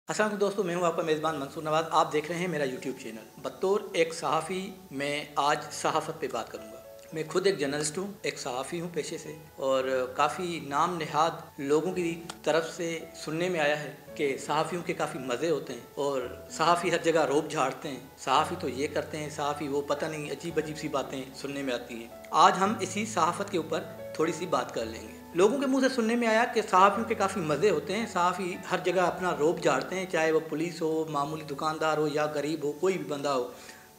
अस्सलाम वालेकुम दोस्तों, मैं हूं आपका मेज़बान मंसूर नवाज़। आप देख रहे हैं मेरा यूट्यूब चैनल। बतौर एक सहाफ़ी मैं आज सहाफ़त पे बात करूंगा। मैं खुद एक जर्नलिस्ट हूं, एक सहाफ़ी हूं पेशे से, और काफ़ी नाम नहाद लोगों की तरफ से सुनने में आया है कि सहाफ़ियों के काफ़ी मज़े होते हैं और सहाफ़ी हर जगह रोब झाड़ते हैं। सहाफ़ी तो ये करते हैं, सहाफ़ी वो, पता नहीं अजीब अजीब सी बातें सुनने में आती हैं। आज हम इसी सहाफ़त के ऊपर थोड़ी सी बात कर लेंगे। लोगों के मुंह से सुनने में आया कि सहाफ़ियों के काफ़ी मज़े होते हैं, सहाफ़ी हर जगह अपना रोब झाड़ते हैं, चाहे वो पुलिस हो, मामूली दुकानदार हो या गरीब हो, कोई भी बंदा हो।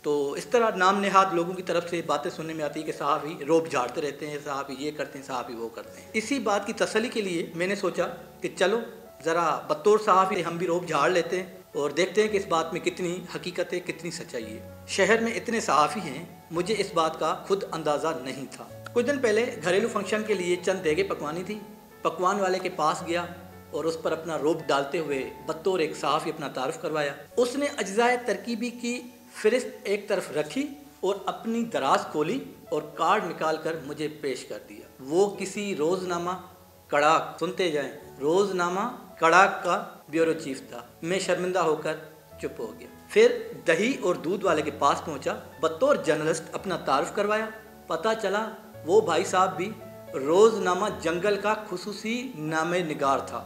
तो इस तरह नाम नहाद लोगों की तरफ से बातें सुनने में आती है कि सहाफ़ी रोब झाड़ते रहते हैं, सहाफ़ी ये करते हैं, सहाफ़ी वो करते हैं। इसी बात की तसल्ली के लिए मैंने सोचा कि चलो ज़रा बतौर सहाफ़ी हम भी रोब झाड़ लेते हैं और देखते हैं कि इस बात में कितनी हकीकत है, कितनी सच्चाई है। शहर में इतने सहाफ़ी हैं, मुझे इस बात का खुद अंदाज़ा नहीं था। कुछ दिन पहले घरेलू फंक्शन के लिए चंद देगे पकवानी थी। पकवान वाले के पास गया और उस पर अपना रोब डालते हुए बतौर एक सहाफ़ी अपना तारुफ करवाया। उसने अज्जाए तरकीबी की फ़हरिस्त एक तरफ रखी और अपनी दराज खोली और कार्ड निकाल कर मुझे पेश कर दिया। वो किसी रोज़नामा कड़ाक, सुनते जाएं, रोज़नामा कड़ाक का ब्यूरो चीफ था। मैं शर्मिंदा होकर चुप हो गया। फिर दही और दूध वाले के पास पहुंचा, बतौर जर्नलिस्ट अपना तारुफ करवाया। पता चला वो भाई साहब भी रोज़नामा जंगल का खुसूसी नामे निगार था।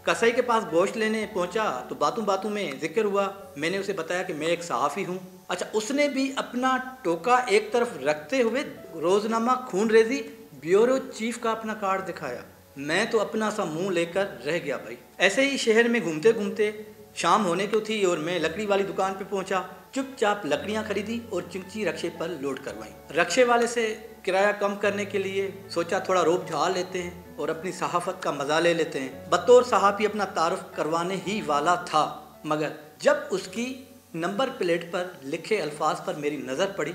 कसाई के पास गोश्त लेने पहुंचा तो बातों बातों में जिक्र हुआ। मैंने उसे बताया कि मैं एक सहाफ़ी हूँ। अच्छा, उसने भी अपना टोका एक तरफ रखते हुए रोज़नामा खून रेजी ब्यूरो चीफ का अपना कार्ड दिखाया। मैं तो अपना सा मुंह लेकर रह गया भाई। ऐसे ही शहर में घूमते घूमते शाम होने को थी और मैं लकड़ी वाली दुकान पे पहुंचा। चुपचाप लकड़ियां खरीदी और चिंची रक्शे पर लोड करवाई। रक्शे वाले से किराया कम करने के लिए सोचा थोड़ा रोब झाड़ लेते हैं और अपनी सहाफ़त का मज़ा ले लेते हैं। बतौर सहाफ़ी अपना तारुफ करवाने ही वाला था, मगर जब उसकी नंबर प्लेट पर लिखे अल्फाज पर मेरी नज़र पड़ी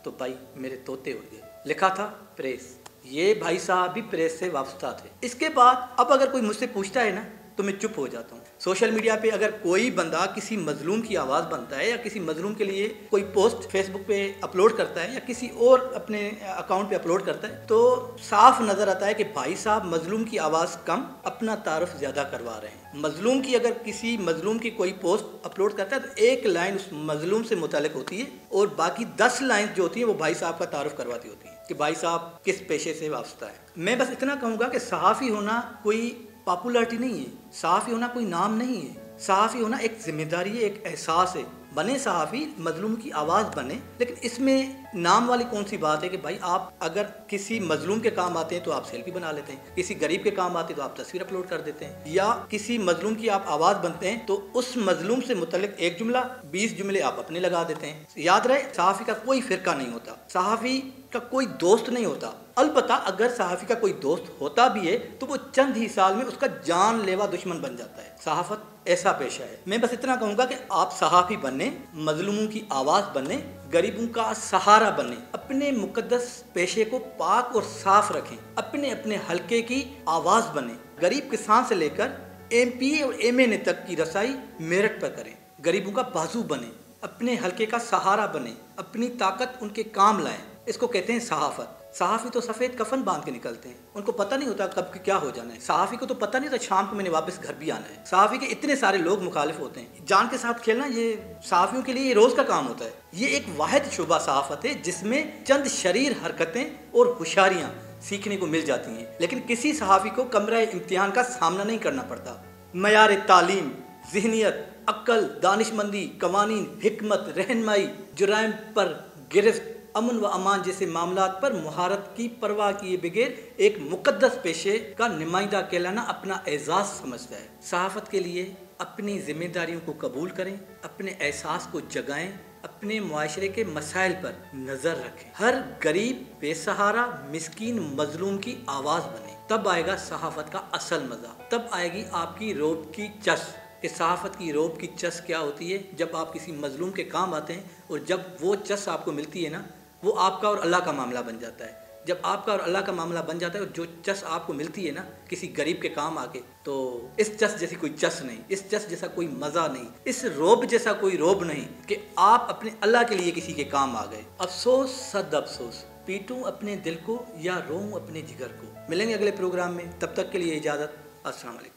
तो भाई मेरे तोते उड़ गए। लिखा था प्रेस। ये भाई साहब भी प्रेस से वाबस्ता थे। इसके बाद अब अगर कोई मुझसे पूछता है ना तो मैं चुप हो जाता हूँ। सोशल मीडिया पे अगर कोई बंदा किसी मजलूम की आवाज़ बनता है या किसी मजलूम के लिए कोई पोस्ट फेसबुक पे अपलोड करता है या किसी और अपने अकाउंट पे अपलोड करता है तो साफ नज़र आता है कि भाई साहब मजलूम की आवाज़ कम, अपना तारुफ ज़्यादा करवा रहे हैं। मजलूम की अगर किसी मजलूम की कोई पोस्ट अपलोड करता है तो एक लाइन उस मजलूम से मुतालिक होती है और बाकी 10 लाइन जो होती है वो भाई साहब का तारुफ करवाती होती है कि भाई साहब किस पेशे से वाबस्ता है। मैं बस इतना कहूँगा कि सहाफ़ी होना कोई पॉपुलरिटी नहीं है, सहाफ़ी होना कोई नाम नहीं है। सहाफ़ी होना एक जिम्मेदारी है, एक एहसास है। बने सहाफ़ी, मजलूम की आवाज़ बने, लेकिन इसमें नाम वाली कौन सी बात है कि भाई आप अगर किसी मजलूम के काम आते हैं तो आप सेल्फी बना लेते हैं, किसी गरीब के काम आते हैं तो आप तस्वीर अपलोड कर देते हैं, या किसी मजलूम की आप आवाज़ बनते हैं तो उस मजलूम से मुतल्लिक एक जुमला 20 जुमले आप अपने लगा देते हैं। याद रहे, सहाफ़ी का कोई फ़िरका नहीं होता, सहाफ़ी का कोई दोस्त नहीं होता। अलबत्ता अगर सहाफ़ी का कोई दोस्त होता भी है तो वो चंद ही साल में उसका जानलेवा दुश्मन बन जाता है। सहाफ़त ऐसा पेशा है। मैं बस इतना कहूँगा कि आप सहाफ़ी बने, मजलूमों की आवाज़ बने, गरीबों का सहारा बने, अपने मुकद्दस पेशे को पाक और साफ रखें, अपने अपने हलके की आवाज़ बने। गरीब किसान से लेकर MP और MNA तक की रसाई मेरठ पर करें। गरीबों का बाजू बने, अपने हलके का सहारा बने, अपनी ताकत उनके काम लाएं। इसको कहते हैं सहाफ़त। सहाफ़ी तो सफ़ेद कफन बांध के निकलते हैं, उनको पता नहीं होता कब क्या हो जाना है। सहाफ़ी को तो पता नहीं होता शाम को मैंने वापस घर भी आना है। सहाफ़ी के इतने सारे लोग मुखालिफ होते हैं। जान के साथ खेलना ये सहाफ़ियों के लिए रोज़ का काम होता है। ये एक वाहिद शुबा सहाफ़त है जिसमें चंद शरीर हरकतें और होशियारियाँ सीखने को मिल जाती हैं, लेकिन किसी सहाफ़ी को कमरा इम्तिहान का सामना नहीं करना पड़ता। मयार तालीम, ज़हनियत, अक्ल, दानिशमंदी, कवानीन, हिकमत, रहनुमाई, जुराइम पर गिरफ्त, अमन व अमान जैसे मामलात पर मुहारत की परवाह किए बगैर एक मुकद्दस पेशे का नुमाइंदा कहलाना अपना एजाज़ समझता है। सहाफ़त के लिए अपनी जिम्मेदारियों को कबूल करें, अपने एहसास को जगाएं, अपने मुआशरे के मसाइल पर नज़र रखें, हर गरीब, बेसहारा, मिस्कीन, मजलूम की आवाज़ बने। तब आएगा सहाफ़त का असल मज़ा, तब आएगी आपकी रोब की चस। कि सहाफ़त की रोब की चस क्या होती है? जब आप किसी मजलूम के काम आते हैं और जब वो चस आपको मिलती है ना, वो आपका और अल्लाह का मामला बन जाता है। जब आपका और अल्लाह का मामला बन जाता है और जो चस आपको मिलती है ना किसी गरीब के काम आके, तो इस चस जैसी कोई चस नहीं, इस चस जैसा कोई मज़ा नहीं, इस रोब जैसा कोई रोब नहीं कि आप अपने अल्लाह के लिए किसी के काम आ गए। अफसोस सद अफसोस, पीटूं अपने दिल को या रोऊं अपने जिगर को। मिलेंगे अगले प्रोग्राम में, तब तक के लिए इजाज़त। अस्सलाम वालेकुम।